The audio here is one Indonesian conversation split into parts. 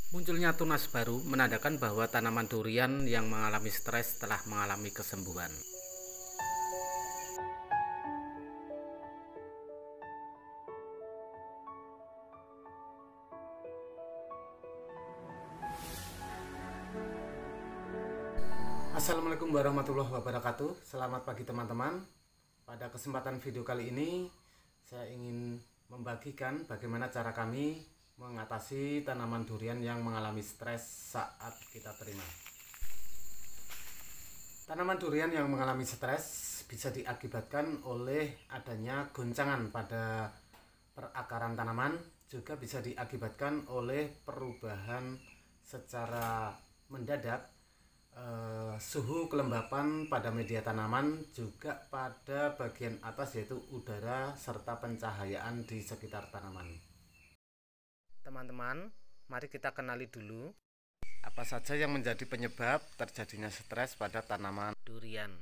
Munculnya tunas baru menandakan bahwa tanaman durian yang mengalami stres telah mengalami kesembuhan. Assalamualaikum warahmatullahi wabarakatuh. Selamat pagi teman-teman. Pada kesempatan video kali ini saya ingin membagikan bagaimana cara kami mengatasi tanaman durian yang mengalami stres saat kita terima. Tanaman durian yang mengalami stres bisa diakibatkan oleh adanya goncangan pada perakaran tanaman, juga bisa diakibatkan oleh perubahan secara mendadak suhu kelembapan pada media tanaman, juga pada bagian atas yaitu udara serta pencahayaan di sekitar tanaman. Teman-teman, mari kita kenali dulu apa saja yang menjadi penyebab terjadinya stres pada tanaman durian.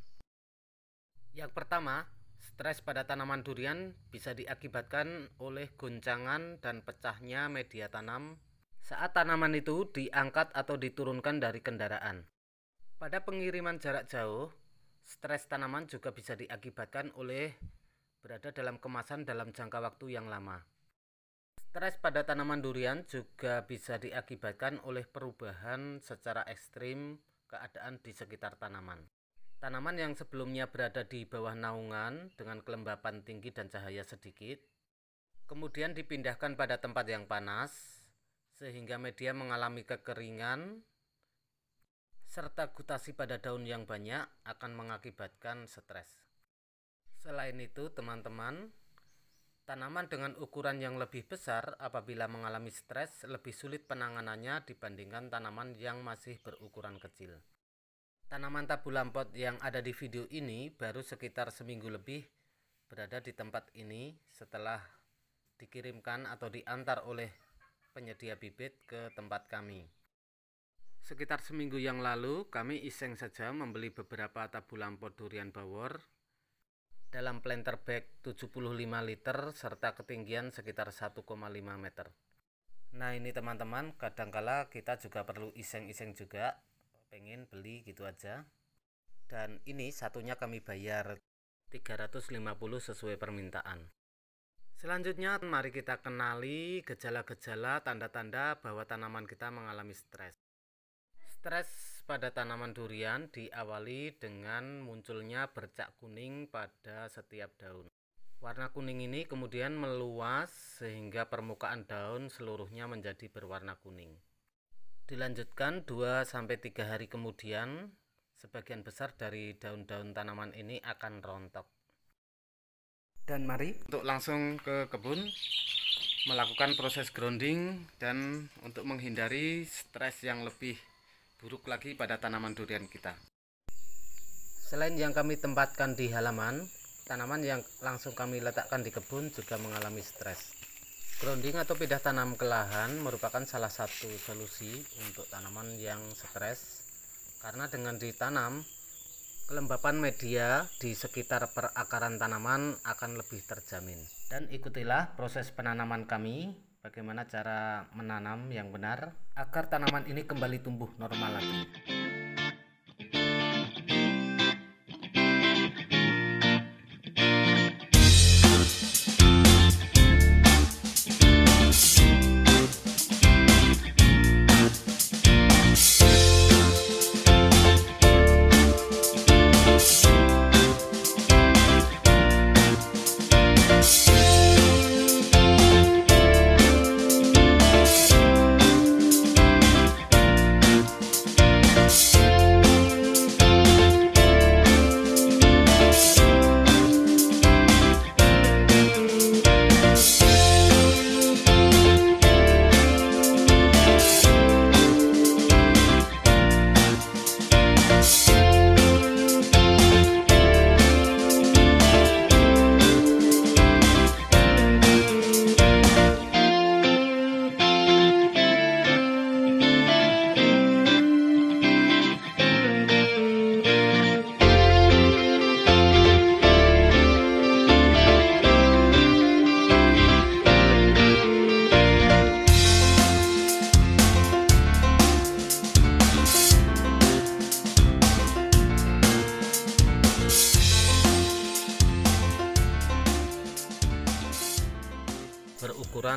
Yang pertama, stres pada tanaman durian bisa diakibatkan oleh goncangan dan pecahnya media tanam saat tanaman itu diangkat atau diturunkan dari kendaraan. Pada pengiriman jarak jauh, stres tanaman juga bisa diakibatkan oleh berada dalam kemasan dalam jangka waktu yang lama. Stres pada tanaman durian juga bisa diakibatkan oleh perubahan secara ekstrim keadaan di sekitar tanaman. Tanaman yang sebelumnya berada di bawah naungan dengan kelembapan tinggi dan cahaya sedikit, kemudian dipindahkan pada tempat yang panas, sehingga media mengalami kekeringan, serta gutasi pada daun yang banyak akan mengakibatkan stres. Selain itu, teman-teman, tanaman dengan ukuran yang lebih besar apabila mengalami stres lebih sulit penanganannya dibandingkan tanaman yang masih berukuran kecil. Tanaman tabu lampot yang ada di video ini baru sekitar seminggu lebih berada di tempat ini setelah dikirimkan atau diantar oleh penyedia bibit ke tempat kami. Sekitar seminggu yang lalu, kami iseng saja membeli beberapa tabu lampot durian bawor dalam planter bag 75 liter serta ketinggian sekitar 1,5 meter. Nah ini teman-teman, kadangkala kita juga perlu iseng-iseng juga, pengen beli gitu aja. Dan ini satunya kami bayar 350 sesuai permintaan. Selanjutnya mari kita kenali gejala-gejala tanda-tanda bahwa tanaman kita mengalami stres. Stres pada tanaman durian diawali dengan munculnya bercak kuning pada setiap daun. Warna kuning ini kemudian meluas sehingga permukaan daun seluruhnya menjadi berwarna kuning. Dilanjutkan 2-3 hari kemudian, sebagian besar dari daun-daun tanaman ini akan rontok. Dan mari untuk langsung ke kebun melakukan proses grounding dan untuk menghindari stres yang lebih buruk lagi pada tanaman durian kita. Selain yang kami tempatkan di halaman, tanaman yang langsung kami letakkan di kebun juga mengalami stres. Grounding atau pindah tanam ke lahan merupakan salah satu solusi untuk tanaman yang stres, karena dengan ditanam, kelembapan media di sekitar perakaran tanaman akan lebih terjamin. Dan ikutilah proses penanaman kami, bagaimana cara menanam yang benar agar tanaman ini kembali tumbuh normal lagi.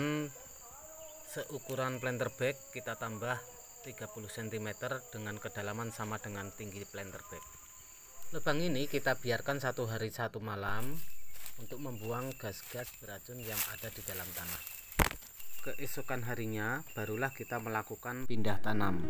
penggemburan seukuran planter bag kita tambah 30 cm dengan kedalaman sama dengan tinggi planter bag. Lubang ini kita biarkan 1 hari 1 malam untuk membuang gas-gas beracun yang ada di dalam tanah. Keesokan harinya barulah kita melakukan pindah tanam.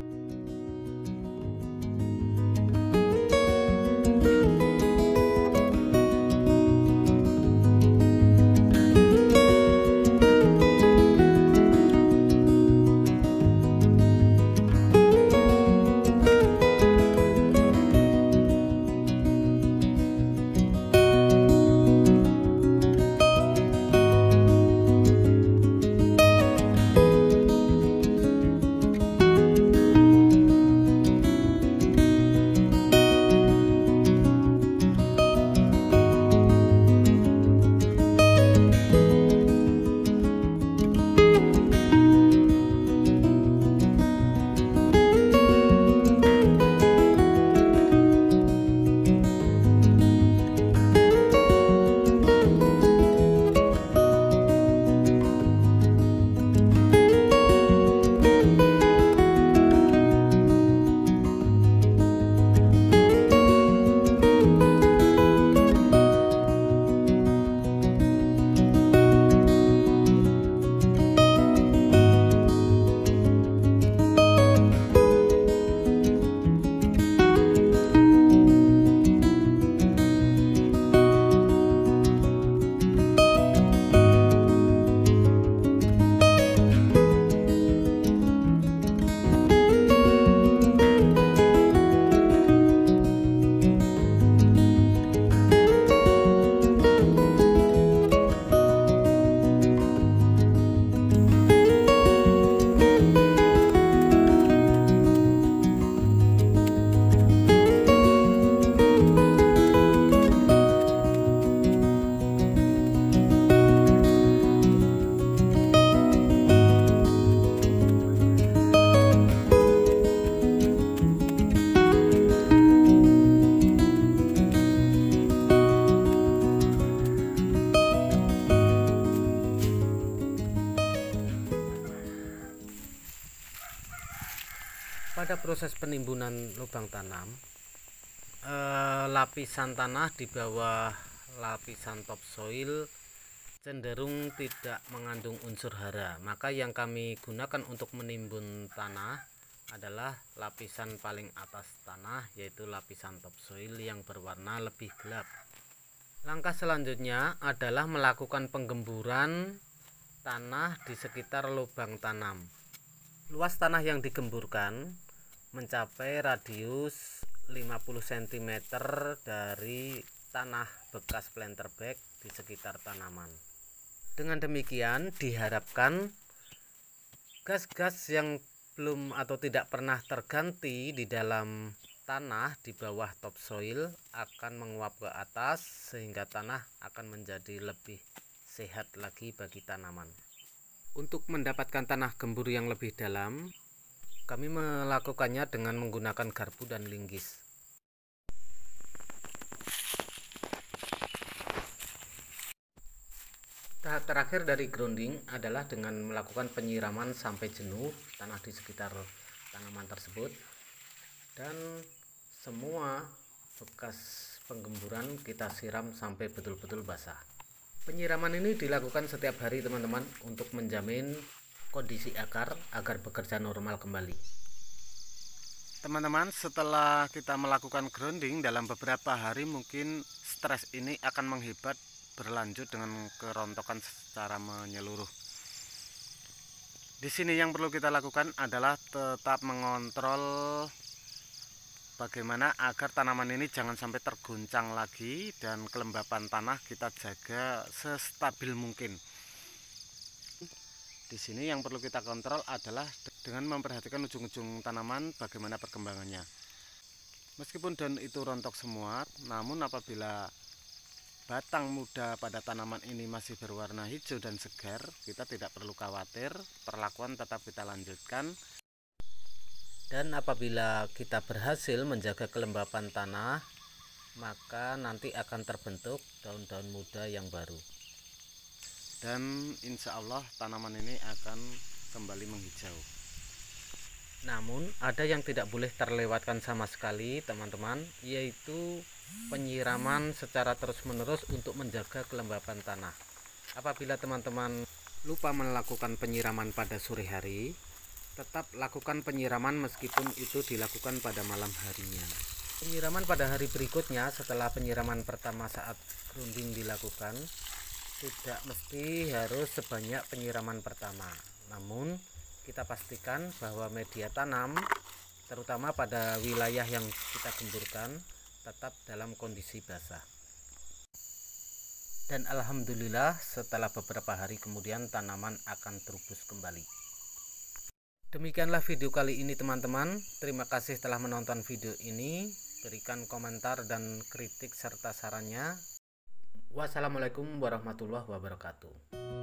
Pada proses penimbunan lubang tanam, lapisan tanah di bawah lapisan topsoil cenderung tidak mengandung unsur hara. Maka yang kami gunakan untuk menimbun tanah adalah lapisan paling atas tanah, yaitu lapisan topsoil yang berwarna lebih gelap. Langkah selanjutnya adalah melakukan penggemburan tanah di sekitar lubang tanam. Luas tanah yang digemburkan mencapai radius 50 cm dari tanah bekas planter bag di sekitar tanaman. Dengan demikian diharapkan gas-gas yang belum atau tidak pernah terganti di dalam tanah di bawah topsoil akan menguap ke atas sehingga tanah akan menjadi lebih sehat lagi bagi tanaman. Untuk mendapatkan tanah gembur yang lebih dalam, kami melakukannya dengan menggunakan garpu dan linggis. Tahap terakhir dari grounding adalah dengan melakukan penyiraman sampai jenuh tanah di sekitar tanaman tersebut, dan semua bekas penggemburan kita siram sampai betul-betul basah. Penyiraman ini dilakukan setiap hari teman-teman untuk menjamin kondisi akar agar bekerja normal kembali. Teman-teman, setelah kita melakukan grounding dalam beberapa hari, mungkin stres ini akan menghebat berlanjut dengan kerontokan secara menyeluruh. Di sini yang perlu kita lakukan adalah tetap mengontrol bagaimana agar tanaman ini jangan sampai terguncang lagi, dan kelembapan tanah kita jaga sestabil mungkin. Di sini yang perlu kita kontrol adalah dengan memperhatikan ujung-ujung tanaman bagaimana perkembangannya. Meskipun daun itu rontok semua, namun apabila batang muda pada tanaman ini masih berwarna hijau dan segar, kita tidak perlu khawatir, perlakuan tetap kita lanjutkan. Dan apabila kita berhasil menjaga kelembapan tanah, maka nanti akan terbentuk daun-daun muda yang baru. dan insya Allah tanaman ini akan kembali menghijau. Namun ada yang tidak boleh terlewatkan sama sekali teman-teman, yaitu penyiraman secara terus-menerus untuk menjaga kelembapan tanah. Apabila teman-teman lupa melakukan penyiraman pada sore hari, tetap lakukan penyiraman meskipun itu dilakukan pada malam harinya. Penyiraman pada hari berikutnya setelah penyiraman pertama saat grounding dilakukan tidak mesti harus sebanyak penyiraman pertama, namun kita pastikan bahwa media tanam terutama pada wilayah yang kita gemburkan tetap dalam kondisi basah. Dan alhamdulillah setelah beberapa hari kemudian tanaman akan terubus kembali. Demikianlah video kali ini teman-teman. Terima kasih telah menonton video ini. Berikan komentar dan kritik serta sarannya. Wassalamualaikum warahmatullahi wabarakatuh.